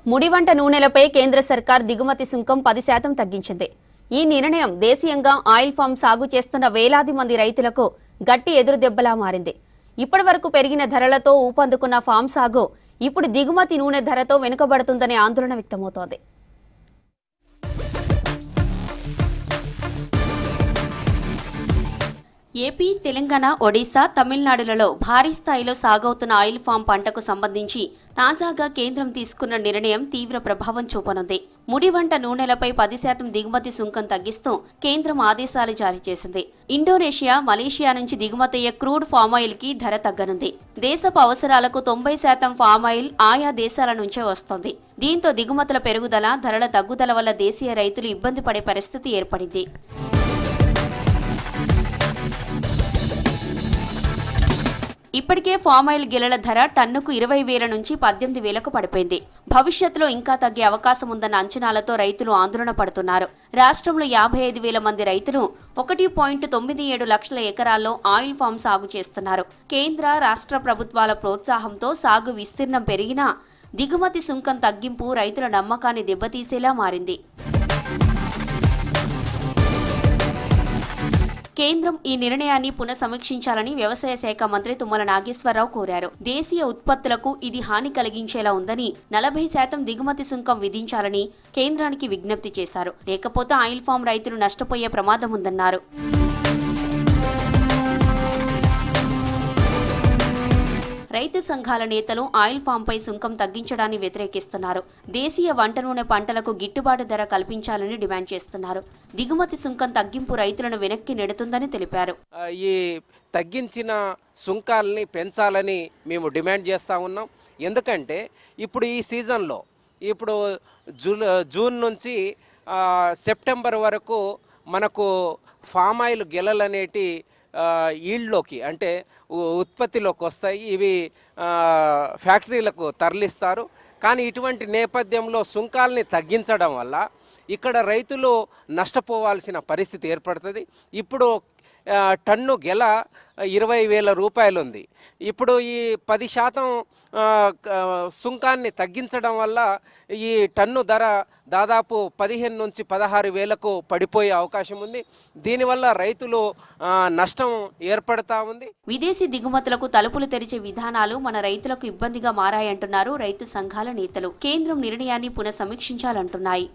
ముడివంట నూనెలపై కేంద్ర సర్కార్ దిగుమతి సుంకం 10% తగ్గించింది. ఈ నిర్ణయం దేశీయంగా ఆయిల్ ఫామ్ సాగు చేస్తున్న వేలాది మంది రైతులకు గట్టి ఎదురుదెబ్బలా మారింది. ఇప్పటివరకు పెరిగిన ధరలతో ఊపందుకున్న ఫామ్ సాగు ఇప్పుడు దిగుమతి నూనె ధరతో వెనుకబడుతుందనే ఆందోళన వ్యక్తమవుతోంది. ఏపీ, తెలంగాణ, ఒడిశా, తమిళనాడులలో భారీ స్థాయిలో సాగవుతున్న ఆయిల్ ఫామ్ పంటకు సంబంధించి తాజాగా కేంద్రం తీసుకున్న నిర్ణయం తీవ్ర ప్రభావం చూపనుంది. ముడివంట నూనెలపై 10% దిగుమతి సుంకం తగ్గిస్తూ కేంద్రం ఆదేశాలు జారీ చేసింది. ఇండోనేషియా, మలేషియా నుంచి దిగుమతయ్యే క్రూడ్ ఫామాయిల్ కి ధర తగ్గనుంది. దేశపు అవసరాలకు 90% ఫామాయిల్ ఆయా దేశాల నుంచే వస్తోంది. దీంతో దిగుమతుల పెరుగుదల, ధరల తగ్గుదల వల్ల దేశీయ రైతులు ఇబ్బంది పడే పరిస్థితి ఏర్పడింది. ఇప్పటికే ఫామాయిల్ గిలల ధర టన్నుకు 20,000 నుంచి 18,000కు పడిపోయింది. భవిష్యత్తులో ఇంకా తగ్గే అవకాశం ఉందన్న అంచనాలతో రైతులు ఆందోళన పడుతున్నారు. రాష్ట్రంలో 55,000 మంది రైతులు 1.97 లక్షల ఎకరాల్లో ఆయిల్ ఫామ్ సాగు చేస్తున్నారు. కేంద్ర, రాష్ట్ర ప్రభుత్వాల ప్రోత్సాహంతో సాగు విస్తీర్ణం పెరిగినా దిగుమతి సుంకం తగ్గింపు రైతుల నమ్మకాన్ని దెబ్బతీసేలా మారింది. కేంద్రం ఈ నిర్ణయాన్ని పునఃసమీక్షించాలని వ్యవసాయ శాఖ మంత్రి తుమ్మల నాగేశ్వరరావు కోరారు. దేశీయ ఉత్పత్తులకు ఇది హాని కలిగించేలా ఉందని 40% దిగుమతి సుంకం విధించాలని కేంద్రానికి విజ్ఞప్తి చేశారు. లేకపోతే ఆయిల్ ఫామ్ రైతులు నష్టపోయే ప్రమాదం ఉందన్నారు. రైతు సంఘాల నేతలు ఆయిల్ ఫామ్పై సుంకం తగ్గించడాన్ని వ్యతిరేకిస్తున్నారు. దేశీయ వంట నూనె పంటలకు గిట్టుబాటు ధర కల్పించాలని డిమాండ్ చేస్తున్నారు. దిగుమతి సుంకం తగ్గింపు రైతులను వెనక్కి నెడుతుందని తెలిపారు. ఈ తగ్గించిన సుంకాలని పెంచాలని మేము డిమాండ్ చేస్తూ ఉన్నాం. ఎందుకంటే ఇప్పుడు ఈ సీజన్లో ఇప్పుడు జూన్ నుంచి సెప్టెంబర్ వరకు మనకు ఫామ్ ఆయిల్ గెలలనేటి ఈల్డ్లోకి అంటే ఉత్పత్తిలోకి వస్తాయి. ఇవి ఫ్యాక్టరీలకు తరలిస్తారు. కానీ ఇటువంటి నేపథ్యంలో సుంకాలని తగ్గించడం వల్ల ఇక్కడ రైతులు నష్టపోవాల్సిన పరిస్థితి ఏర్పడుతుంది. ఇప్పుడు టన్ను గెల 20,000 రూపాయలు ఉంది. ఇప్పుడు ఈ 10% సుంకాన్ని తగ్గించడం వల్ల ఈ టన్ను ధర దాదాపు 15 నుంచి 16,000కు పడిపోయే అవకాశం ఉంది. దీనివల్ల రైతులు నష్టం ఏర్పడతా ఉంది. విదేశీ దిగుమతులకు తలుపులు తెరిచే విధానాలు మన రైతులకు ఇబ్బందిగా మారాయంటున్నారు రైతు సంఘాల నేతలు. కేంద్రం నిర్ణయాన్ని పునఃసమీక్షించాలంటున్నాయి.